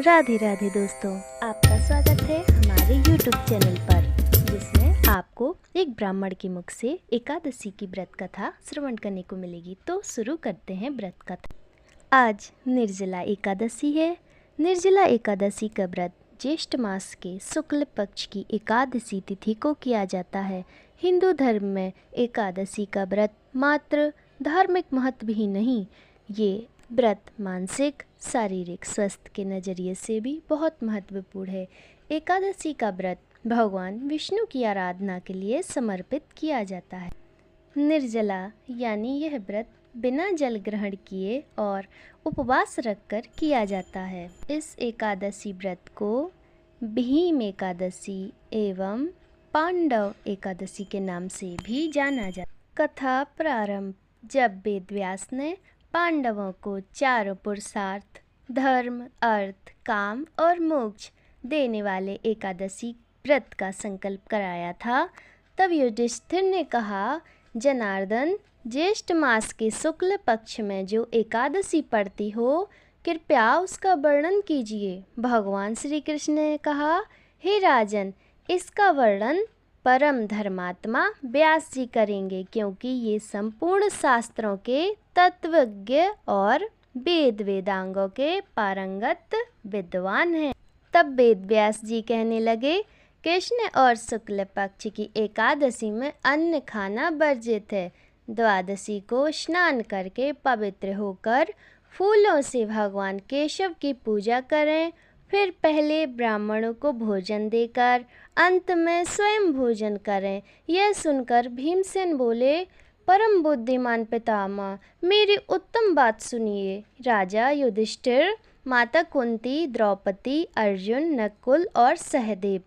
राधे राधे दोस्तों, आपका स्वागत है हमारे YouTube चैनल पर, जिसमें आपको एक ब्राह्मण के मुख से एकादशी की व्रत कथा श्रवण करने को मिलेगी। तो शुरू करते हैं व्रत कथा। आज निर्जला एकादशी है। निर्जला एकादशी का व्रत ज्येष्ठ मास के शुक्ल पक्ष की एकादशी तिथि को किया जाता है। हिंदू धर्म में एकादशी का व्रत मात्र धार्मिक महत्व ही नहीं, ये व्रत मानसिक शारीरिक स्वास्थ्य के नज़रिए से भी बहुत महत्वपूर्ण है। एकादशी का व्रत भगवान विष्णु की आराधना के लिए समर्पित किया जाता है। निर्जला यानी यह व्रत बिना जल ग्रहण किए और उपवास रखकर किया जाता है। इस एकादशी व्रत को भीम एकादशी एवं पांडव एकादशी के नाम से भी जाना जाता है। कथा प्रारंभ। जब वेद व्यास ने पांडवों को चारों पुरुषार्थ धर्म, अर्थ, काम और मोक्ष देने वाले एकादशी व्रत का संकल्प कराया था, तब युधिष्ठिर ने कहा, जनार्दन, ज्येष्ठ मास के शुक्ल पक्ष में जो एकादशी पड़ती हो, कृपया उसका वर्णन कीजिए। भगवान श्री कृष्ण ने कहा, हे राजन, इसका वर्णन परम धर्मात्मा व्यास जी करेंगे, क्योंकि ये संपूर्ण शास्त्रों के तत्वज्ञ और वेद वेदांगों के पारंगत विद्वान हैं। तब वेद व्यास जी कहने लगे, कृष्ण और शुक्ल पक्ष की एकादशी में अन्न खाना वर्जित है। द्वादशी को स्नान करके पवित्र होकर फूलों से भगवान केशव की पूजा करें, फिर पहले ब्राह्मणों को भोजन देकर अंत में स्वयं भोजन करें। यह सुनकर भीमसेन बोले, परम बुद्धिमान पितामह, मेरी उत्तम बात सुनिए। राजा युधिष्ठिर, माता कुंती, द्रौपदी, अर्जुन, नकुल और सहदेव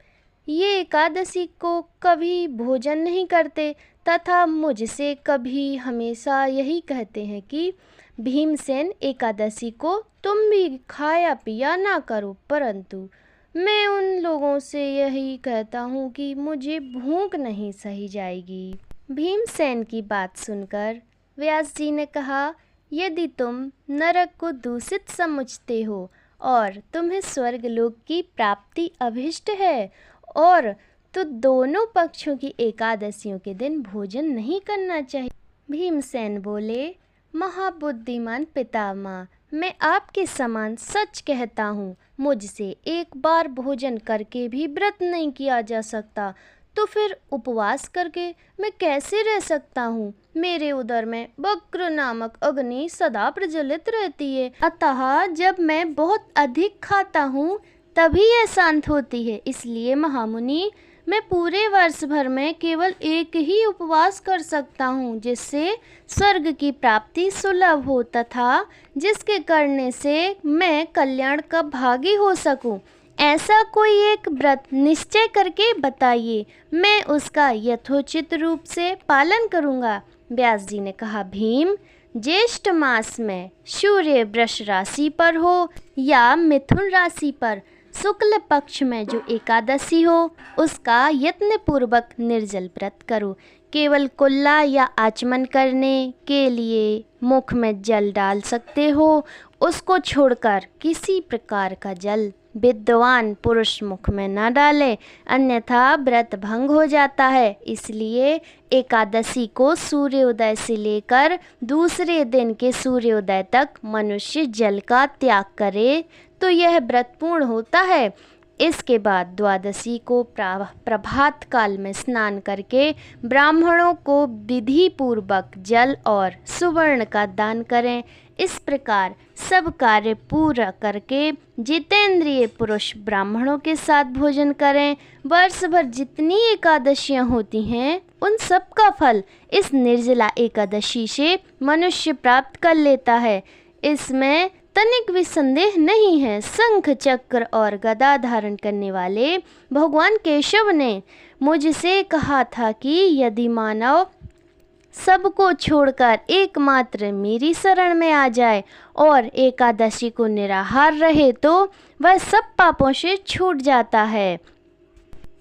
ये एकादशी को कभी भोजन नहीं करते तथा मुझसे कभी हमेशा यही कहते हैं कि भीमसेन, एकादशी को तुम भी खाया पिया ना करो, परंतु मैं उन लोगों से यही कहता हूँ कि मुझे भूख नहीं सही जाएगी। भीमसेन की बात सुनकर व्यास जी ने कहा, यदि तुम नरक को दूषित समझते हो और तुम्हें स्वर्गलोक की प्राप्ति अभिष्ट है, और तो दोनों पक्षों की एकादशियों के दिन भोजन नहीं करना चाहिए। भीमसेन बोले, महाबुद्धिमान पितामह, मैं आपके समान सच कहता हूँ, मुझसे एक बार भोजन करके भी व्रत नहीं किया जा सकता, तो फिर उपवास करके मैं कैसे रह सकता हूँ। मेरे उदर में वक्र नामक अग्नि सदा प्रज्वलित रहती है, अतः जब मैं बहुत अधिक खाता हूँ तभी यह शांत होती है। इसलिए महामुनि, मैं पूरे वर्ष भर में केवल एक ही उपवास कर सकता हूँ, जिससे स्वर्ग की प्राप्ति सुलभ हो तथा जिसके करने से मैं कल्याण का भागी हो सकूँ। ऐसा कोई एक व्रत निश्चय करके बताइए, मैं उसका यथोचित रूप से पालन करूँगा। व्यास जी ने कहा, भीम, ज्येष्ठ मास में सूर्य वृष राशि पर हो या मिथुन राशि पर शुक्ल पक्ष में जो एकादशी हो, उसका यत्न पूर्वक निर्जल व्रत करो। केवल कुल्ला या आचमन करने के लिए मुख में जल डाल सकते हो, उसको छोड़कर किसी प्रकार का जल विद्वान पुरुष मुख में न डाले, अन्यथा व्रत भंग हो जाता है। इसलिए एकादशी को सूर्योदय से लेकर दूसरे दिन के सूर्योदय तक मनुष्य जल का त्याग करे तो यह व्रत पूर्ण होता है। इसके बाद द्वादशी को प्रभात काल में स्नान करके ब्राह्मणों को विधि पूर्वक जल और सुवर्ण का दान करें। इस प्रकार सब कार्य पूरा करके जितेंद्रिय पुरुष ब्राह्मणों के साथ भोजन करें। वर्ष भर जितनी एकादशियां होती हैं, उन सब का फल इस निर्जला एकादशी से मनुष्य प्राप्त कर लेता है। इसमें तनिक भी संदेह नहीं है। शंख चक्र और गदा धारण करने वाले भगवान केशव ने मुझसे कहा था कि यदि मानव सबको छोड़कर एकमात्र मेरी शरण में आ जाए और एकादशी को निराहार रहे तो वह सब पापों से छूट जाता है।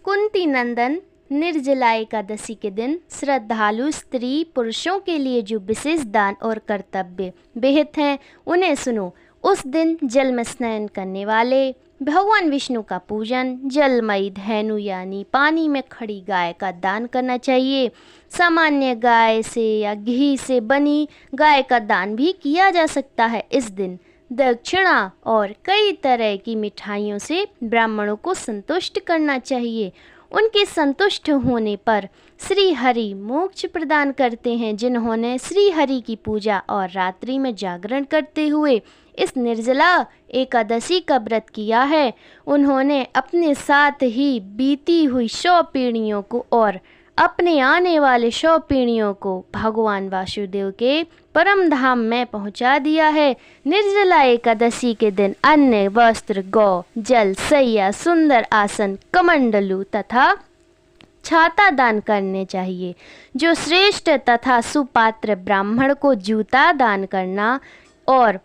कुंती नंदन, निर्जला एकादशी के दिन श्रद्धालु स्त्री पुरुषों के लिए जो विशेष दान और कर्तव्य विहित हैं, उन्हें सुनो। उस दिन जल में स्नान करने वाले भगवान विष्णु का पूजन जलमयी धेनु यानी पानी में खड़ी गाय का दान करना चाहिए। सामान्य गाय से या घी से बनी गाय का दान भी किया जा सकता है। इस दिन दक्षिणा और कई तरह की मिठाइयों से ब्राह्मणों को संतुष्ट करना चाहिए। उनके संतुष्ट होने पर श्री हरि मोक्ष प्रदान करते हैं। जिन्होंने श्री हरि की पूजा और रात्रि में जागरण करते हुए इस निर्जला एकादशी का व्रत किया है, उन्होंने अपने साथ ही बीती हुई 100 पीढ़ियों को और अपने आने वाले 100 पीढ़ियों को भगवान वासुदेव के परम धाम में पहुंचा दिया है। निर्जला एकादशी के दिन अन्न, वस्त्र, गौ, जल, सैया, सुंदर आसन, कमंडलू तथा छाता दान करने चाहिए। जो श्रेष्ठ तथा सुपात्र ब्राह्मण को जूता दान करना और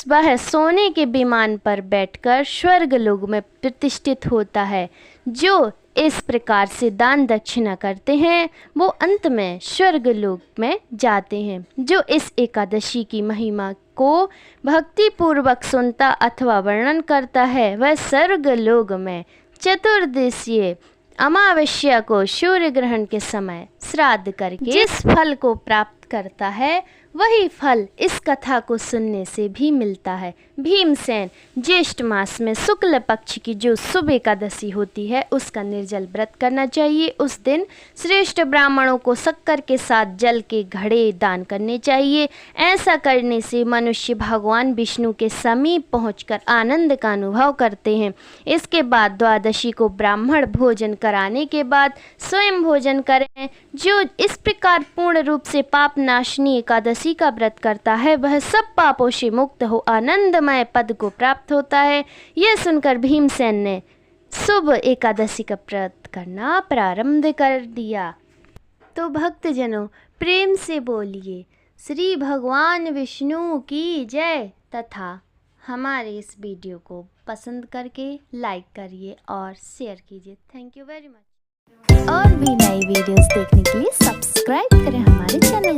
वह सोने के विमान पर बैठकर स्वर्ग लोक में प्रतिष्ठित होता है। जो इस प्रकार से दान दक्षिणा करते हैं वो अंत में स्वर्ग लोक में जाते हैं। जो इस एकादशी की महिमा को भक्ति पूर्वक सुनता अथवा वर्णन करता है वह स्वर्ग लोक में चतुर्दशीय अमावस्या को सूर्य ग्रहण के समय श्राद्ध करके जिस फल को प्राप्त करता है वही फल इस कथा को सुनने से भी मिलता है। भीमसेन ज्येष्ठ मास में शुक्ल पक्ष की जो शुभ एकादशी होती है उसका निर्जल व्रत करना चाहिए। उस दिन श्रेष्ठ ब्राह्मणों को शक्कर के साथ जल के घड़े दान करने चाहिए। ऐसा करने से मनुष्य भगवान विष्णु के समीप पहुंचकर आनंद का अनुभव करते हैं। इसके बाद द्वादशी को ब्राह्मण भोजन कराने के बाद स्वयं भोजन करें। जो इस प्रकार पूर्ण रूप से पाप नाशनी एकादशी का व्रत करता है वह सब पापों से मुक्त हो आनंदमय पद को प्राप्त होता है। यह सुनकर भीमसेन ने शुभ एकादशी का व्रत करना प्रारंभ कर दिया। तो भक्तजनों प्रेम से बोलिए श्री भगवान विष्णु की जय तथा हमारे इस वीडियो को पसंद करके लाइक करिए और शेयर कीजिए। Thank you very much. और भी नई वीडियोस देखने के लिए सब्सक्राइब करें हमारे चैनल।